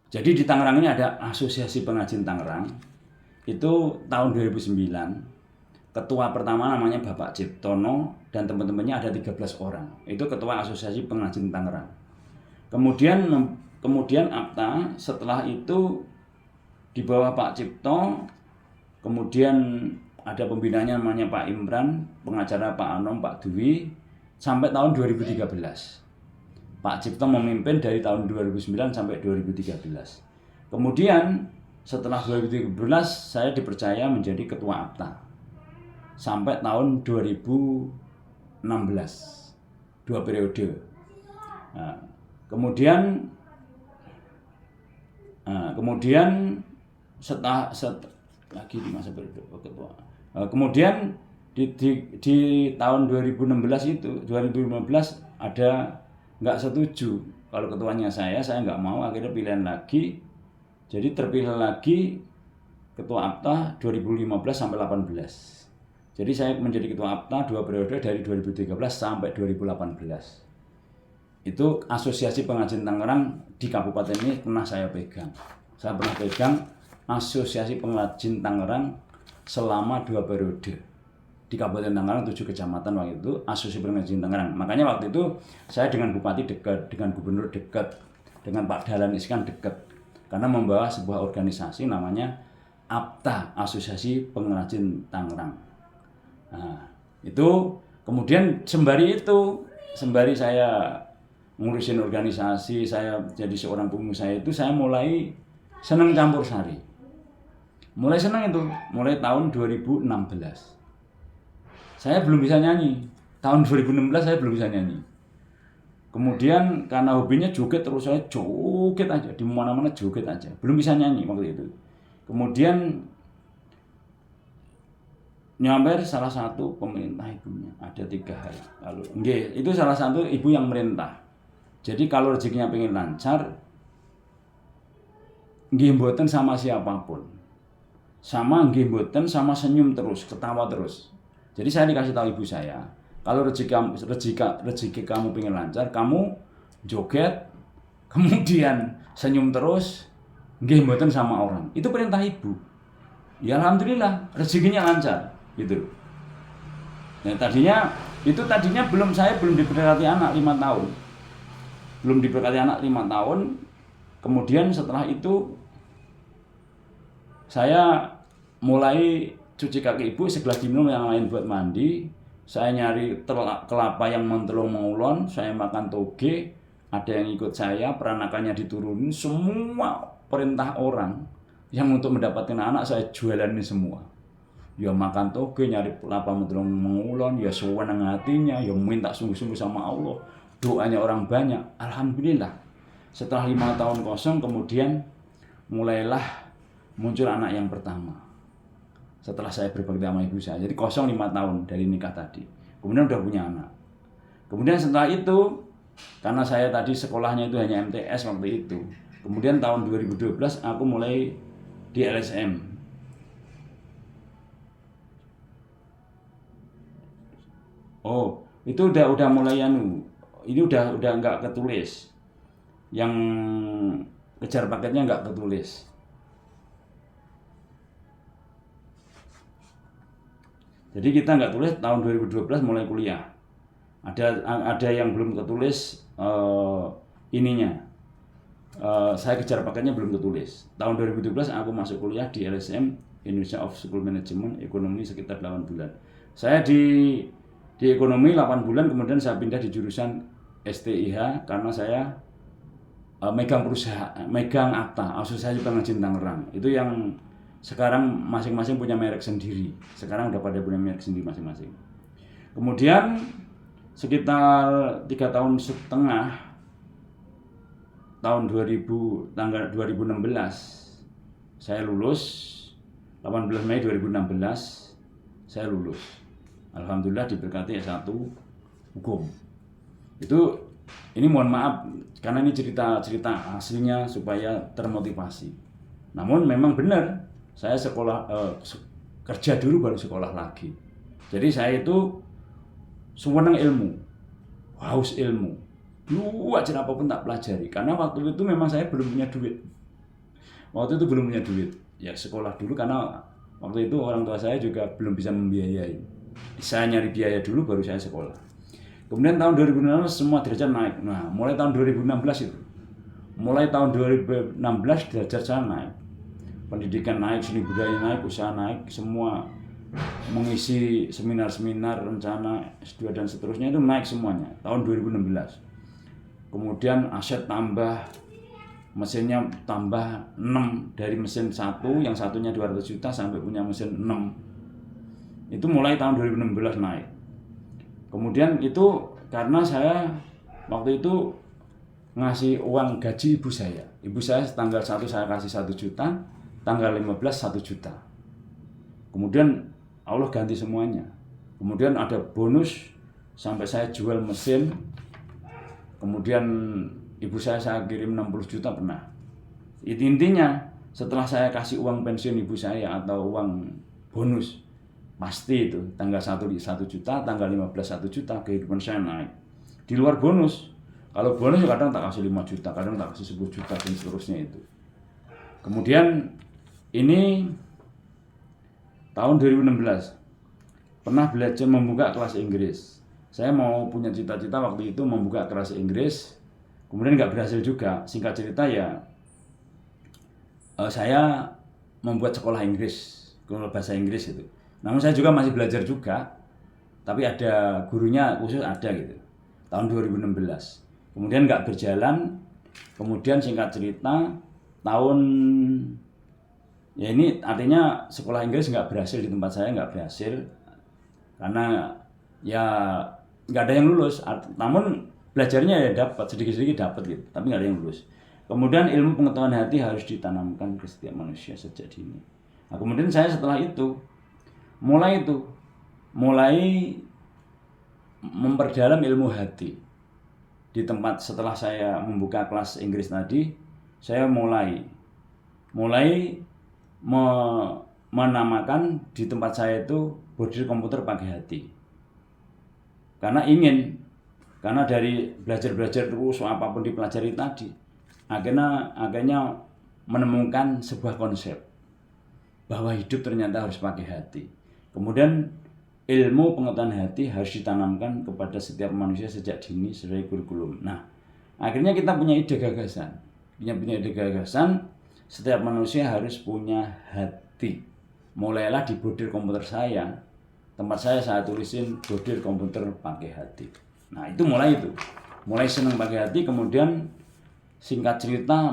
Jadi di Tangerang ini ada Asosiasi Pengrajin Tangerang. Itu tahun 2009. Ketua pertama namanya Bapak Ciptono dan teman-temannya ada 13 orang. Itu ketua Asosiasi Pengrajin Tangerang. Kemudian APTA setelah itu di bawah Pak Cipto, kemudian ada pembinanya namanya Pak Imran, pengacara Pak Anom, Pak Dwi, sampai tahun 2013. Pak Cipto memimpin dari tahun 2009 sampai 2013. Kemudian setelah 2013 saya dipercaya menjadi ketua APTA sampai tahun 2016, 2 periode. Nah, kemudian lagi di masa periode ketua. Kemudian di tahun 2015 ada nggak setuju kalau ketuanya saya nggak mau, akhirnya pilihan lagi, jadi terpilih lagi ketua APTA 2015 sampai 18. Jadi saya menjadi ketua APTA 2 periode dari 2013 sampai 2018. Itu Asosiasi Pengrajin Tangerang di kabupaten ini pernah saya pegang. Saya pernah pegang Asosiasi Pengrajin Tangerang selama 2 periode. Di Kabupaten Tangerang 7 kecamatan waktu itu Asosiasi Pengrajin Tangerang. Makanya waktu itu saya dengan bupati dekat, dengan gubernur dekat, dengan Pak Dahlan Iskan dekat, karena membawa sebuah organisasi namanya APTA, Asosiasi Pengrajin Tangerang. Nah, itu kemudian sembari saya ngurusin organisasi, saya jadi seorang pengusaha itu, saya mulai senang campur sari. Mulai senang itu, mulai tahun 2016. Saya belum bisa nyanyi. Tahun 2016 saya belum bisa nyanyi. Kemudian karena hobinya joget, terus saya joget aja, di mana-mana joget aja. Belum bisa nyanyi waktu itu. Kemudian nyamper salah satu pemerintah ibunya, ada 3 hari lalu. Itu salah satu ibu yang merintah. Jadi kalau rezekinya pengen lancar, nggih mboten sama siapapun. Sama nggih mboten sama senyum terus, ketawa terus. Jadi saya dikasih tahu ibu saya, kalau rezeki kamu pengen lancar, kamu joget, kemudian senyum terus, nggih mboten sama orang. Itu perintah ibu. Ya alhamdulillah, rezekinya lancar, gitu. Nah, tadinya saya belum diberkati anak 5 tahun. Belum diberkati anak 5 tahun. Kemudian setelah itu saya mulai cuci kaki ibu, segelas diminum, yang lain buat mandi. Saya nyari kelapa yang mentelung mengulon, saya makan toge, ada yang ikut saya, peranakannya diturunin, semua perintah orang yang untuk mendapatkan anak saya jalanin semua. Ya makan toge, nyari kelapa mentelung mengulon, ya sewenang hatinya, ya minta sungguh-sungguh sama Allah. Doanya orang banyak, alhamdulillah. Setelah 5 tahun kosong, kemudian mulailah muncul anak yang pertama. Setelah saya berbakti sama ibu saya, jadi kosong 5 tahun dari nikah tadi. Kemudian udah punya anak. Kemudian setelah itu, karena saya tadi sekolahnya itu hanya MTS waktu itu. Kemudian tahun 2012 aku mulai di LSM. Oh, itu udah mulai ini udah nggak ketulis. Yang kejar paketnya nggak ketulis. Jadi kita nggak tulis, tahun 2012 mulai kuliah. Ada yang belum ketulis ininya. Saya kejar paketnya belum ketulis. Tahun 2017 aku masuk kuliah di LSM, Indonesia of School Management, ekonomi sekitar 8 bulan. Saya di ekonomi 8 bulan, kemudian saya pindah di jurusan STIH karena saya megang perusahaan, megang APTA, Asosiasi Pengrajin Tangerang. Itu yang sekarang masing-masing punya merek sendiri. Sekarang udah pada punya merek sendiri masing-masing. Kemudian sekitar 3 tahun setengah, tahun 2016 saya lulus. 18 Mei 2016 saya lulus. Alhamdulillah diberkati S1 hukum. Ini mohon maaf karena ini cerita aslinya supaya termotivasi. Namun memang benar, saya kerja dulu baru sekolah lagi. Jadi saya itu senang ilmu, haus ilmu. Dulu aja apapun tak pelajari, karena waktu itu memang saya belum punya duit. Waktu itu belum punya duit. Ya sekolah dulu karena waktu itu orang tua saya juga belum bisa membiayai. Saya nyari biaya dulu baru saya sekolah. Kemudian tahun 2016 semua derajat naik. Nah, mulai tahun 2016 itu. Mulai tahun 2016 derajat saya naik. Pendidikan naik, seni budaya naik, usaha naik, semua mengisi seminar-seminar, rencana S2 dan seterusnya itu naik semuanya tahun 2016. Kemudian aset tambah, mesinnya tambah 6 dari mesin 1 yang satunya 200 juta sampai punya mesin 6. Itu mulai tahun 2016 naik. Kemudian itu karena saya waktu itu ngasih uang gaji ibu saya. Ibu saya tanggal 1 saya kasih 1 juta, tanggal 15 1 juta. Kemudian Allah ganti semuanya. Kemudian ada bonus sampai saya jual mesin. Kemudian ibu saya kirim 60 juta pernah. Intinya setelah saya kasih uang pensiun ibu saya atau uang bonus, pasti itu tanggal 1 juta, tanggal 15 1 juta, kehidupan saya naik. Di luar bonus, kalau bonus kadang tak kasih 5 juta, kadang tak kasih 10 juta dan seterusnya itu. Kemudian ini tahun 2016 pernah belajar membuka kelas Inggris. Saya mau punya cita-cita waktu itu membuka kelas Inggris, kemudian nggak berhasil juga. Singkat cerita ya, saya membuat sekolah Inggris, bahasa Inggris itu. Namun saya juga masih belajar juga, tapi ada gurunya khusus ada gitu. Tahun 2016. Kemudian nggak berjalan. Kemudian singkat cerita tahun ya ini artinya sekolah Inggris nggak berhasil di tempat saya, nggak berhasil karena ya nggak ada yang lulus. Namun belajarnya ya dapat sedikit-sedikit dapat gitu, tapi nggak ada yang lulus. Kemudian ilmu pengetahuan hati harus ditanamkan ke setiap manusia sejak dini. Nah, kemudian saya setelah itu mulai memperdalam ilmu hati di tempat. Setelah saya membuka kelas Inggris tadi, saya mulai menamakan di tempat saya itu bordir komputer pakai hati. Karena dari belajar terus apapun dipelajari tadi, akhirnya menemukan sebuah konsep bahwa hidup ternyata harus pakai hati. Kemudian ilmu pengetahuan hati harus ditanamkan kepada setiap manusia sejak dini sebagai kurikulum. Nah, akhirnya kita punya ide gagasan, setiap manusia harus punya hati. Mulailah di bordir komputer saya, tempat saya tulisin bordir komputer pakai hati. Nah, itu mulai senang pakai hati. Kemudian singkat cerita